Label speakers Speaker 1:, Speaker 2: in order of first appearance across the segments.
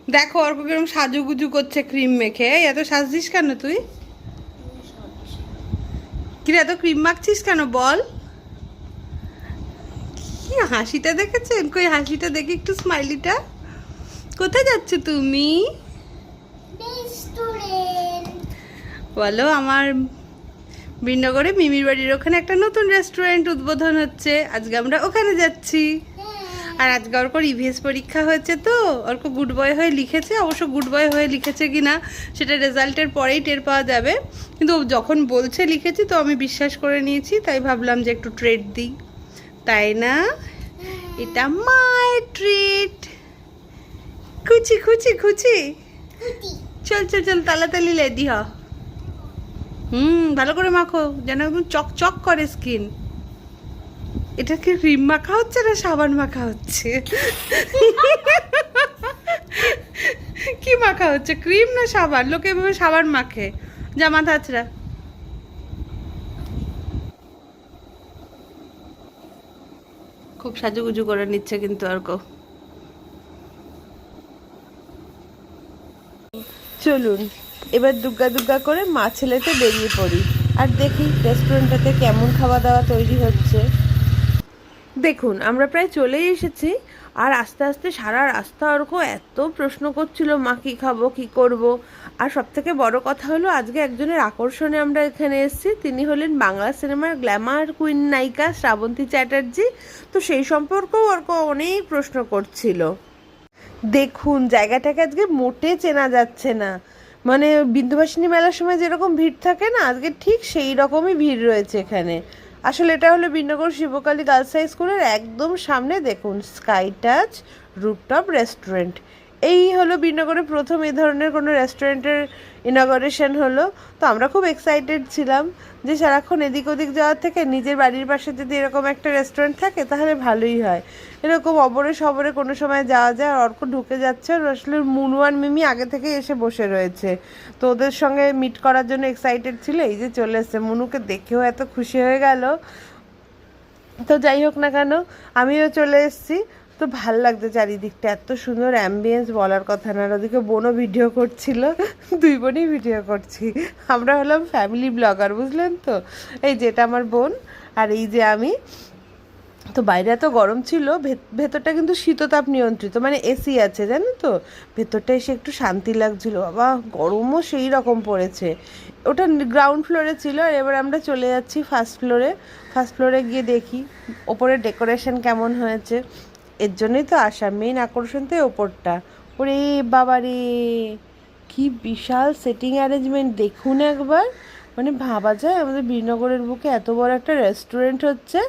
Speaker 1: দেখো অর্ক কিরকম সাজুগুজু করছে ক্রিম মেখে। এত সাজছিস কেন তুই? কিরে এত ক্রিম মাখছিস কেন বল? কি হাসিটা দেখেছেন? কই হাসিটা দেখি একটু, স্মাইলিটা। কোথায় যাচ্ছ তুমি? বলো। আমার বিনগরে মিমির বাড়ির ওখানে একটা নতুন রেস্টুরেন্ট উদ্বোধন হচ্ছে, আজকে আমরা ওখানে যাচ্ছি। আর আজকে অর্কর ইভিএস পরীক্ষা হয়েছে, তো অর্ক গুড বয় হয়ে লিখেছে। অবশ্য গুড বয় হয়ে লিখেছে কি না সেটা রেজাল্টের পরেই টের পাওয়া যাবে, কিন্তু যখন বলছে লিখেছি তো আমি বিশ্বাস করে নিয়েছি, তাই ভাবলাম যে একটু ট্রিট দিই, তাই না? এটা মায়ের ট্রিট। খুচি খুচি খুচি। চল চল চল, তাড়াতাড়ি রেডি হ। ভালো করে মাখো যেন একদম চকচক করে স্কিন। এটা কি ক্রিম মাখা হচ্ছে না সাবান মাখা হচ্ছে? কি মাখা হচ্ছে, ক্রিম না সাবান? লোকে এভাবে সাবান মাখে। যা মাথা আছড়া। খুব সাজুগুজু করে নিচ্ছে কিন্তু অর্ক।
Speaker 2: চলুন এবার দুগ্গা দুগ্গা করে মা ছেলেতে বেরিয়ে পড়ি আর দেখি রেস্টুরেন্টটাতে কেমন খাওয়া দাওয়া তৈরি হচ্ছে। দেখুন আমরা প্রায় চলেই এসেছি, আর আস্তে আস্তে সারা রাস্তা ওরকম এত প্রশ্ন করছিল মা কী খাবো কী করব। আর সবথেকে বড় কথা হলো আজকে একজনের আকর্ষণে আমরা এখানে এসেছি, তিনি হলেন বাংলা সিনেমার গ্ল্যামার কুইন নায়িকা শ্রাবন্তী চ্যাটার্জি। তো সেই সম্পর্কেও ওরকম অনেক প্রশ্ন করছিল। দেখুন জায়গাটাকে আজকে মোটে চেনা যাচ্ছে না, মানে বিন্দুবাসিনী মেলার সময় যেরকম ভিড় থাকে না, আজকে ঠিক সেই রকমই ভিড় রয়েছে এখানে। আসলে এটা হলো বিনগর শিবকালী গার্লস হাই স্কুলের একদম সামনে দেখুন স্কাই টাচ রুফটপ রেস্টুরেন্ট। এই হলো বিনগরে প্রথম এই ধরনের কোনো রেস্টুরেন্টের ইনগরেশন হলো। তো আমরা খুব এক্সাইটেড ছিলাম যে সারাক্ষণ এদিক ওদিক যাওয়ার থেকে নিজের বাড়ির পাশে যদি এরকম একটা রেস্টুরেন্ট থাকে তাহলে ভালোই হয়। এরকম অবরে সবরে কোনো সময় যাওয়া যায়। আর অর্ক ঢুকে যাচ্ছে, আর আসলে মুনু আর মিমি আগে থেকে এসে বসে রয়েছে, তো ওদের সঙ্গে মিট করার জন্য এক্সাইটেড ছিল। এই যে চলে এসছে, মুনুকে দেখেও এত খুশি হয়ে গেল। তো যাই হোক না কেন আমিও চলে এসেছি। তো ভাল লাগছে চারিদিকটা, এত সুন্দর অ্যাম্বিয়েন্স বলার কথা না। আর ওদিকে বোনও ভিডিও করছিল, দুই বোনই ভিডিও করছি। আমরা হলাম ফ্যামিলি ব্লগার, বুঝলেন তো। এই যেটা আমার বোন আর এই যে আমি। তো বাইরে এত গরম ছিল, ভেতরটা কিন্তু শীততাপ নিয়ন্ত্রিত, মানে এসি আছে জানো তো। ভেতরটা এসে একটু শান্তি লাগছিল, বাবা গরমও সেই রকম পড়েছে। ওটা গ্রাউন্ড ফ্লোরে ছিল, আর এবার আমরা চলে যাচ্ছি ফার্স্ট ফ্লোরে। ফার্স্ট ফ্লোরে গিয়ে দেখি ওপরে ডেকোরেশন কেমন হয়েছে। এর জন্যই তো আসা, মেন আকর্ষণ তো ওপরটা। ওরে বাবা রে, কি বিশাল সেটিং অ্যারেঞ্জমেন্ট দেখুন একবার। মানে ভাবা যায় আমাদের বীরনগরের বুকে এত বড় একটা রেস্টুরেন্ট হচ্ছে।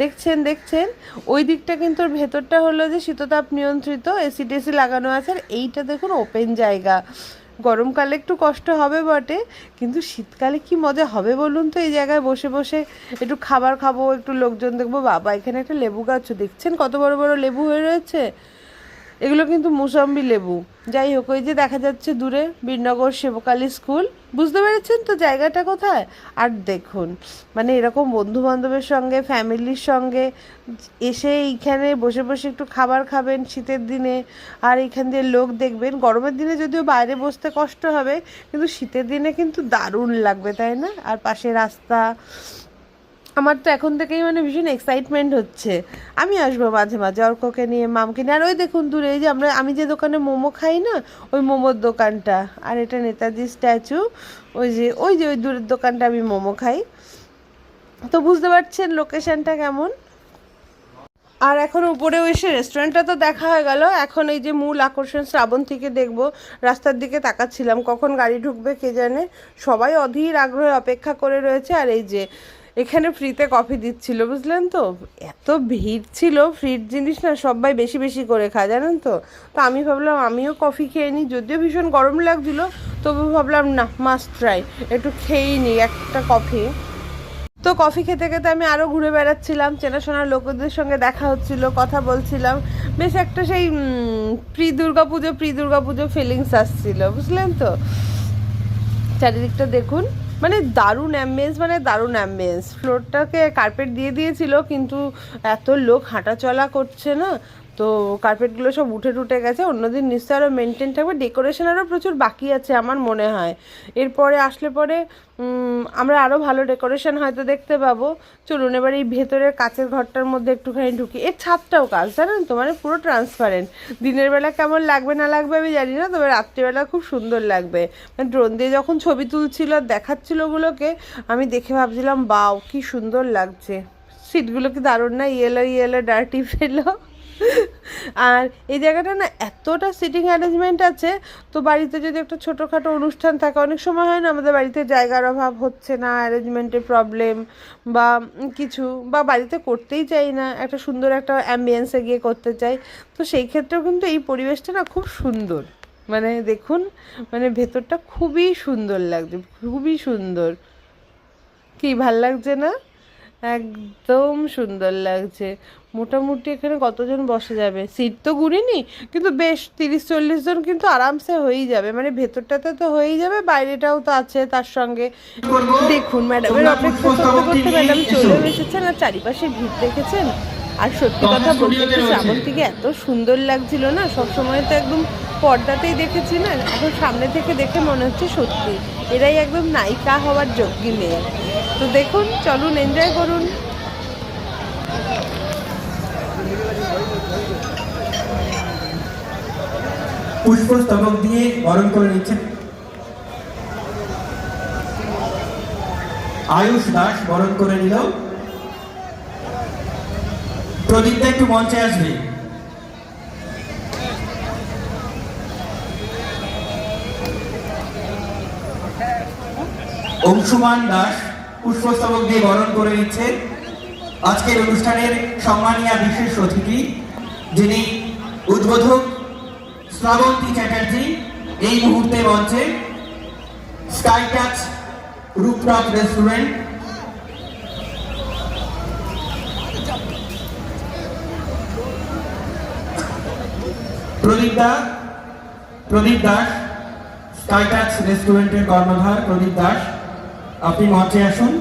Speaker 2: দেখছেন দেখছেন, ওই দিকটা কিন্তু ওর ভেতরটা হলো যে শীততাপ নিয়ন্ত্রিত, এসি টেসি লাগানো আছে। আর এইটা দেখুন ওপেন জায়গা। গরমকালে একটু কষ্ট হবে বটে, কিন্তু শীতকালে কি মজা হবে বলুন তো এই জায়গায় বসে বসে একটু খাবার খাবো, একটু লোকজন দেখবো। বাবা এখানে একটা লেবু গাছও দেখছেন, কত বড় বড় লেবু হয়ে রয়েছে। এগুলো কিন্তু মুসাম্বি লেবু। যাই হোক, ওই যে দেখা যাচ্ছে দূরে বীরনগর শিবকালী স্কুল, বুঝতে পেরেছেন তো জায়গাটা কোথায়। আর দেখুন মানে এরকম বন্ধু বান্ধবের সঙ্গে ফ্যামিলির সঙ্গে এসে এইখানে বসে বসে একটু খাবার খাবেন শীতের দিনে, আর এইখান দিয়ে লোক দেখবেন। গরমের দিনে যদিও বাইরে বসতে কষ্ট হবে, কিন্তু শীতের দিনে কিন্তু দারুণ লাগবে, তাই না? আর পাশে রাস্তা। আমার তো এখন থেকেই মানে ভীষণ এক্সাইটমেন্ট হচ্ছে। আমি আসবো মাঝে মাঝে অর্ককে নিয়ে, মামকে নিয়ে। আর ওই দেখুন দূরে এই যে আমি যে দোকানে মোমো খাই না, ওই মোমোর দোকানটা। আর এটা নেতাজি স্ট্যাচু। ওই দূরের দোকানটা আমি মোমো খাই। তো বুঝতে পারছেন লোকেশনটা কেমন। আর এখন উপরেও এসে রেস্টুরেন্টটা তো দেখা হয়ে গেল, এখন এই যে মূল আকর্ষণ শ্রাবন্তীকে দেখবো। রাস্তার দিকে তাকাচ্ছিলাম কখন গাড়ি ঢুকবে কে জানে। সবাই অধীর আগ্রহে অপেক্ষা করে রয়েছে। আর এই যে এখানে ফ্রিতে কফি দিচ্ছিল, বুঝলেন তো। এত ভিড় ছিল, ফ্রির জিনিস না সবাই বেশি বেশি করে খায় জানেন তো। তো আমি ভাবলাম আমিও কফি খেয়ে নিই, যদিও ভীষণ গরম লাগছিলো, তবু ভাবলাম না মাস্ট ট্রাই, একটু খেয়েই নিই একটা কফি। তো কফি খেতে খেতে আমি আরও ঘুরে বেড়াচ্ছিলাম, চেনাশোনার লোকদের সঙ্গে দেখা হচ্ছিল, কথা বলছিলাম। বেশ একটা সেই প্রি দুর্গাপুজো ফিলিংস আসছিল, বুঝলেন তো। চারিদিকটা দেখুন, মানে দারুণ অ্যাম্বিয়েন্স, মানে দারুণ অ্যাম্বিয়েন্স। ফ্লোরটাকে কার্পেট দিয়ে দিয়েছিল, কিন্তু এত লোক হাঁটা চলা করছে না, তো কার্পেটগুলো সব উঠে টুটে গেছে, অন্যদিন নিশ্চয়ই আরও মেনটেন থাকবে। ডেকোরেশন আরও প্রচুর বাকি আছে আমার মনে হয়, এরপরে আসলে পরে আমরা আরও ভালো ডেকোরেশন হয়তো দেখতে পাবো। চলুন এবার এই ভেতরের কাচের ঘরটার মধ্যে একটুখানি ঢুকি। এর ছাদটাও কাজ জানেন তো, মানে পুরো ট্রান্সপারেন্ট। দিনের বেলা কেমন লাগবে না লাগবে আমি জানি না, তবে রাত্রিবেলা খুব সুন্দর লাগবে। মানে ড্রোন দিয়ে যখন ছবি তুলছিল দেখাচ্ছিল ওগুলোকে, আমি দেখে ভাবছিলাম বাও কি সুন্দর লাগছে। সিটগুলো কি দারুণ না, ইয়েলো ইয়েলো ডার্টি ফেলো। আর এই জায়গাটা না এতটা সিটিং অ্যারেঞ্জমেন্ট আছে, তো বাড়িতে যদি একটা ছোটোখাটো অনুষ্ঠান থাকে, অনেক সময় হয় না আমাদের বাড়িতে জায়গার অভাব, হচ্ছে না অ্যারেঞ্জমেন্টের প্রবলেম বা কিছু, বা বাড়িতে করতেই চাই না, একটা সুন্দর একটা অ্যাম্বিয়েন্সে গিয়ে করতে চাই, তো সেই ক্ষেত্রেও কিন্তু এই পরিবেশটা না খুব সুন্দর। মানে দেখুন, মানে ভেতরটা খুবই সুন্দর লাগছে, খুবই সুন্দর। কি ভাল লাগছে না? একদম সুন্দর লাগছে। মোটামুটি এখানে কতজন বসা যাবে, সিট তো গুনিনি, কিন্তু বেশ 30-40 জন কিন্তু আরামসে হয়েই যাবে। মানে ভেতরটাতে তো হয়েই যাবে, বাইরেটাও তো আছে তার সঙ্গে। দেখুন ম্যাডামের অপেক্ষা করতে করতে ম্যাডাম চলেও এসেছেন, আর চারিপাশে ভিড় দেখেছেন। আর সত্যি কথা বলতে কি শ্রাবন্তীকে এত সুন্দর লাগছিল না, সবসময় তো একদম পর্দাতেই দেখেছি না, এখন সামনে থেকে দেখে মনে হচ্ছে সত্যি এরাই একদম নায়িকা হওয়ার যোগ্যী মেয়ে। তো দেখুন, চলুন এনজয় করুন।
Speaker 3: পুষ্পস্তবক দিয়ে বরণ করে নিচ্ছেন আয়ুষ দাস, বরণ করে নিল। প্রদীপটা একটু মঞ্চে আসবে। অংশুমান দাস পুষ্পস্তবক দিয়ে বরণ করে নিচ্ছে আজকের অনুষ্ঠানের সম্মানীয় বিশেষ অতিথি, যিনি উদ্বোধক শ্রাবন্তী চ্যাটার্জি। এই মুহূর্তে মঞ্চে sky touch rooftop restaurant, Pradip Das, sky touch রেস্টুরেন্টের কর্ণধার প্রদীপ দাস, আপনি মঞ্চে আসুন।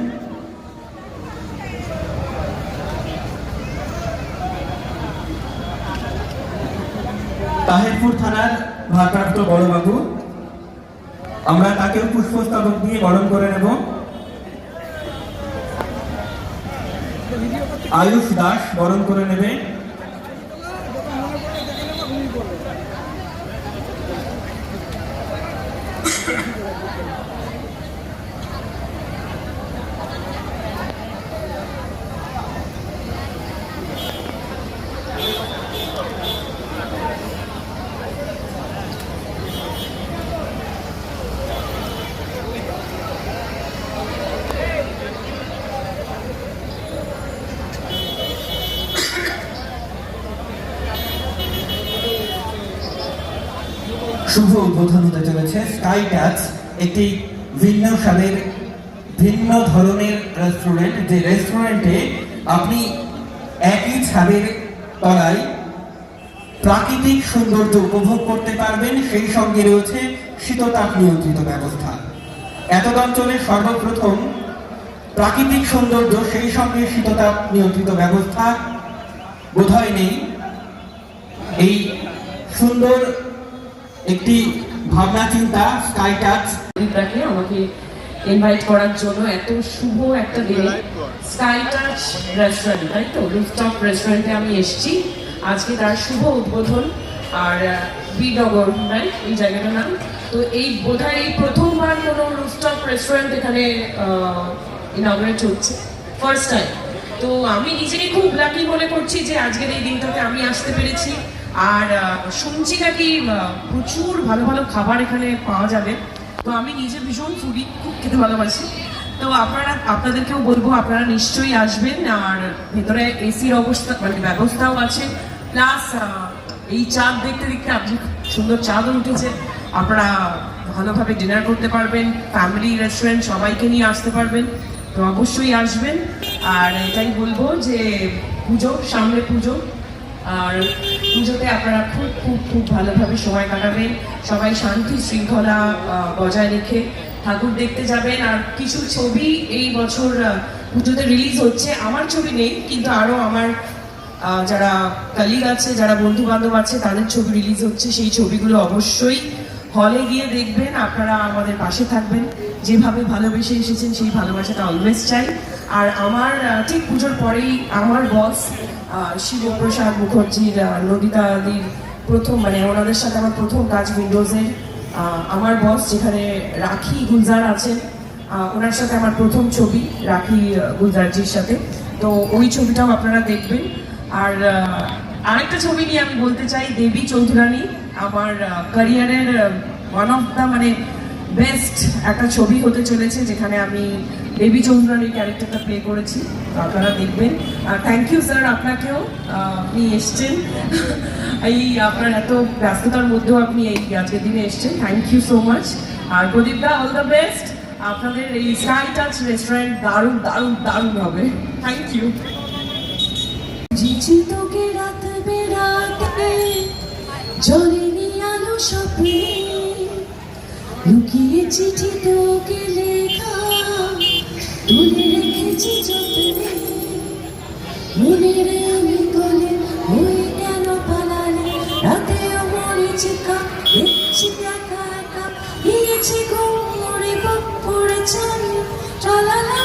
Speaker 3: তাহিরপুর থানার ভারপ্রাপ্ত বড়বাবু, আমরা তাকেও পুষ্পস্তবক দিয়ে বরণ করে নেব। আয়ুষ দাস বরণ করে নেবে। শুভ উদ্বোধন হতে চলেছে স্কাই টাচ, একটি ভিন্ন স্বাদের ভিন্ন ধরনের রেস্টুরেন্ট, যে রেস্টুরেন্টে আপনি একই ছাদের তলায় প্রাকৃতিক সৌন্দর্য উপভোগ করতে পারবেন, সেই সঙ্গে রয়েছে শীততাপ নিয়ন্ত্রিত ব্যবস্থা। এতদ অঞ্চলে সর্বপ্রথম প্রাকৃতিক সৌন্দর্য সেই সঙ্গে শীততাপ নিয়ন্ত্রিত ব্যবস্থা বোধহয় নেই। এই সুন্দর একটি ভাবনা চিন্তা স্কাই টাচ
Speaker 4: আপনাকে আমাকে ইনভাইট করার জন্য এত শুভ একটা দিনে স্কাই টাচ রেস্টুরেন্ট, তাই তো রুফটপ রেস্টুরেন্টে আমি এসেছি আজকে, তার শুভ উদ্বোধন। আর বিডগর রাইট এই জায়গাটার নাম। তো এই বোধহয় এই প্রথমবার কোনো রুফটপ রেস্টুরেন্ট এখানে ইনঅগ্রেট হচ্ছে, ফার্স্ট টাইম। তো আমি নিজেই খুব লাকি মনে করছি যে আজকের এই দিনটাতে আমি আসতে পেরেছি। আর শুনছি নাকি প্রচুর ভালো ভালো খাবার এখানে পাওয়া যাবে। তো আমি নিজে ভীষণ ফুডি, খুব খেতে ভালোবাসি। তো আপনাদেরকেও বলবো আপনারা নিশ্চয়ই আসবেন। আর ভেতরে এসির অবস্থা মানে ব্যবস্থাও আছে, প্লাস এই চাঁদ দেখতে দেখতে আপনি সুন্দর চাঁদও উঠেছে, আপনারা ভালোভাবে ডিনার করতে পারবেন, ফ্যামিলি রেস্টুরেন্ট সবাইকে নিয়ে আসতে পারবেন। তো অবশ্যই আসবেন। আর এটাই বলবো যে পুজো সামনে, পুজো, আর পুজোতে আপনারা খুব খুব খুব ভালোভাবে সময় কাটাবেন, সবাই শান্তি শৃঙ্খলা বজায় রেখে ঠাকুর দেখতে যাবেন। আর কিছু ছবি এই বছর পুজোতে রিলিজ হচ্ছে, আমার ছবি নেই কিন্তু আরও আমার যারা কালিগ আছে, যারা বন্ধু বান্ধব আছে, তাদের ছবি রিলিজ হচ্ছে। সেই ছবিগুলো অবশ্যই হলে গিয়ে দেখবেন। আপনারা আমাদের পাশে থাকবেন, যেভাবে ভালোবেসে এসেছেন সেই ভালোবাসাটা অলওয়েজ চাই। আর আমার ঠিক পুজোর পরেই আমার বস শিবপ্রসাদ মুখার্জির, নদিতাদির প্রথম, মানে ওনাদের সাথে আমার প্রথম কাজ উইন্ডোজের। আমার বস যেখানে রাখি গুলজার আছেন, ওনার সাথে আমার প্রথম ছবি রাখি গুলজারজির সাথে। তো ওই ছবিটাও আপনারা দেখবেন। আর আরেকটা ছবি নিয়ে আমি বলতে চাই, দেবী চৌধুরানী, আমার ক্যারিয়ারের ওয়ান অফ দ্য মানে বেস্ট একটা ছবি হতে চলেছে, যেখানে আমি দেবী চৌধুরানীর ক্যারেক্টারটা প্লে করেছি। তো আপনারা দেখবেন। থ্যাংক ইউ স্যার, আপনাকেও, আপনি এসছেন এই আপনার এত ব্যস্ততার মধ্যেও আপনি এই আজকের দিনে এসছেন। Thank you so much. আর প্রদীপদা, অল দ্য বেস্ট। আপনাদের এই স্কাই টাচ রেস্টুরেন্ট দারুণ দারুণ দারুণ হবে। Thank you.
Speaker 5: জিজি তোকে রাত বেরাতে জলেনি আলো স্বপ্নে, লুকিয়ে চিঠি তোকে লেখা তুলে রেখেছি যত্নে, মনের আমি গলে হয়ে কেন পালালে, রাতেও মরিচিকা দেখছি একা একা, গিয়েছি ঘুম মরে পড়েছে ট্রালালা।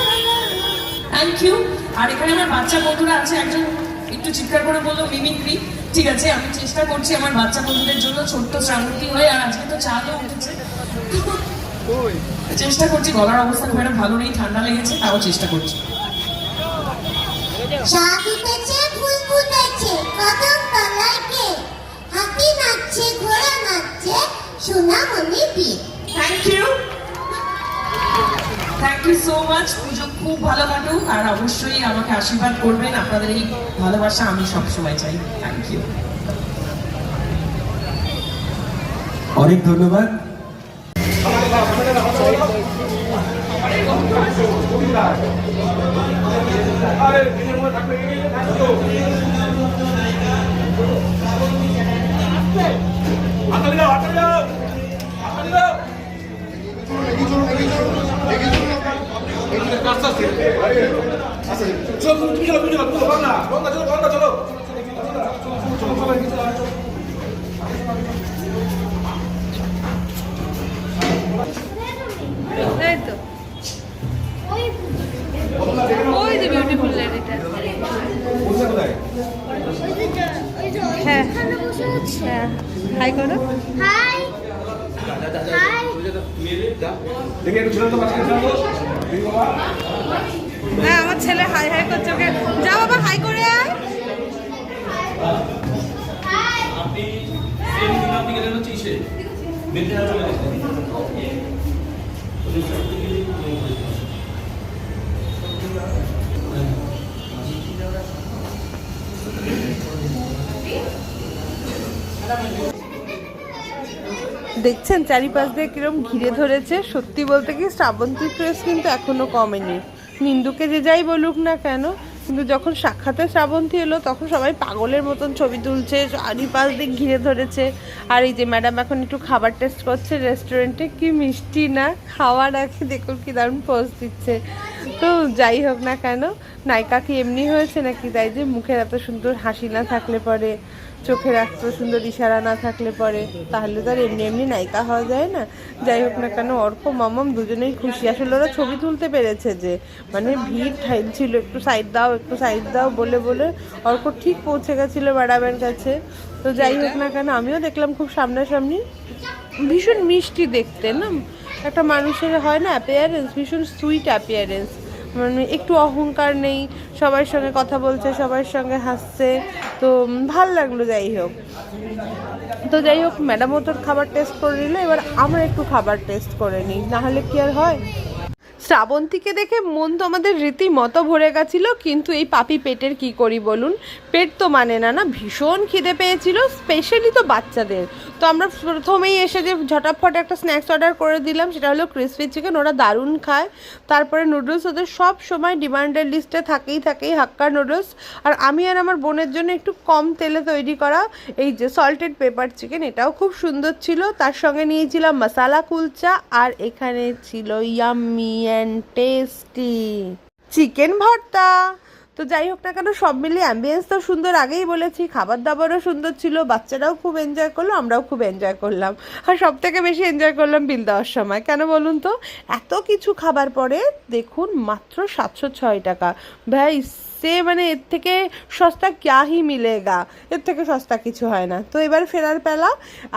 Speaker 4: Thank you. আর এখানে আমার বাচ্চা বন্ধুরা আছে, একজন একটু চিৎকার করে বললো মিমিক্রি। ঠিক আছে, আমি চেষ্টা করছি আমার বাচ্চা বন্ধুদের জন্য ছোট্ট শ্রাবন্তী হয়ে। আর আজকে তো চাঁদও উঠেছে, চেষ্টা করছি। গলার অবস্থা খুব একটা ভালো নেই, ঠান্ডা লেগেছে, তাও চেষ্টা করছি।
Speaker 6: চাঁদ উঠেছে, ফুল ফুটেছে, কদম তলায় কে, হাতি নাচছে, ঘোড়া নাচছে, সোনা মনে বিয়ে।
Speaker 4: Thank you, thank you so much. Pujo খুব ভালো কাটুক, আর অবশ্যই আমাকে আশীর্বাদ করবেন। আপনাদের এই ভালোবাসা আমি সবসময় চাই। Thank you.
Speaker 3: অনেক ধন্যবাদ।
Speaker 1: তাই তো, ওই যে বিউটিফুল লেডিটা। হ্যাঁ হ্যাঁ, হাই করো।
Speaker 6: হাই হাই,
Speaker 1: হ্যাঁ, আমার ছেলে হাই হাই করছে, ওকে যাও বাবা হাই করে আয়।
Speaker 2: দেখছেন চারিপাশ দিয়ে কিরম ঘিরে ধরেছে। সত্যি বলতে কি, শ্রাবন্তী ক্রেজ কিন্তু এখনো কমেনি। নিন্দুকে যে যাই বলুক না কেন, কিন্তু যখন সাক্ষাতে শ্রাবন্তী এলো তখন সবাই পাগলের মতন ছবি তুলছে, চারিপাশ দিয়ে ঘিরে ধরেছে। আর এই যে ম্যাডাম এখন একটু খাবার টেস্ট করছে রেস্টুরেন্টে, কি মিষ্টি না খাওয়ার আগে দেখুন কি দারুণ পোজ দিচ্ছে। তো যাই হোক না কেন, নায়িকা কি এমনি হয়েছে নাকি তাই যে মুখের এত সুন্দর হাসি না থাকলে পরে, চোখের এত সুন্দর ইশারা না থাকলে পরে, তাহলে তো আর এমনি এমনি নায়িকা হওয়া যায় না। যাই হোক না কেন, অর্ক মামাম দুজনেই খুশি। আসলে ওরা ছবি তুলতে পেরেছে যে, মানে ভিড় ঠাইল, একটু সাইড দাও একটু সাইড দাও বলে বলে অর্ক ঠিক পৌঁছে গেছিলো ম্যাডামের কাছে। তো যাই হোক না কেন, আমিও দেখলাম খুব সামনাসামনি, ভীষণ মিষ্টি দেখতে না, একটা মানুষের হয় না অ্যাপিয়ারেন্স, ভীষণ সুইট অ্যাপিয়ারেন্স, মানে একটু অহংকার নেই, সবার সঙ্গে কথা বলছে, সবার সঙ্গে হাসছে, তো ভাল লাগলো। যাই হোক ম্যাডামও তোর খাবার টেস্ট করে নিল, এবার আমরা একটু খাবার টেস্ট করে নিই, নাহলে কি আর হয়। শ্রাবন্তীকে দেখে মন তো আমাদের রীতিমতো ভরে গেছিলো, কিন্তু এই পাপি পেটের কি করি বলুন, পেট তো মানে না, ভীষণ খিদে পেয়েছিল, স্পেশালি তো বাচ্চাদের। তো আমরা প্রথমেই এসে যে ঝটাফট একটা স্ন্যাক্স অর্ডার করে দিলাম, সেটা হলো ক্রিসপি চিকেন, ওরা দারুণ খায়। তারপরে নুডলস, ওদের সব সময় ডিমান্ডের লিস্টে থাকেই হাক্কা নুডলস। আর আমি আর আমার বোনের জন্য একটু কম তেলে তৈরি করা এই যে সল্টেড পেপার চিকেন, এটাও খুব সুন্দর ছিল। তার সঙ্গে নিয়েছিলাম মশালা কুলচা, আর এখানে ছিল ইয়াম্মি অ্যান্ড টেস্টি চিকেন ভর্তা। তো যাই হোক না কেন, সব মিলিয়ে অ্যাম্বিয়েন্স তো সুন্দর, আগেই বলেছি, খাবার দাবারও সুন্দর ছিল, বাচ্চারাও খুব এনজয় করলো, আমরাও খুব এনজয় করলাম। আর সব থেকে বেশি এনজয় করলাম বিল দেওয়ার সময়। কেন বলুন তো, এত কিছু খাবার পরে দেখুন মাত্র 706 টাকা। ভাই সে মানে এর থেকে সস্তা ক্যা হি মিলেগা, এর থেকে সস্তা কিছু হয় না। তো এবার ফেরার পেলা,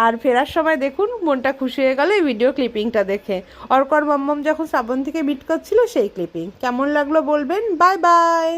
Speaker 2: আর ফেরার সময় দেখুন মনটা খুশি হয়ে গেল এই ভিডিও ক্লিপিংটা দেখে। অর্কর মাম্মাম যখন শ্রাবণ থেকে মিট করছিল সেই ক্লিপিং কেমন লাগলো বলবেন। Bye bye.